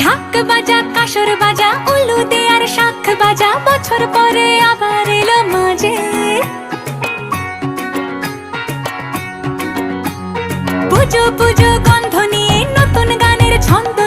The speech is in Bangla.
ঢাক বাজা কাসর বাজা উলু দে আর শাখ বাজা, বছর পরে আবার এলো মাঝে। পুজো পুজো গন্ধ নিয়ে নতুন গানের ছন্দ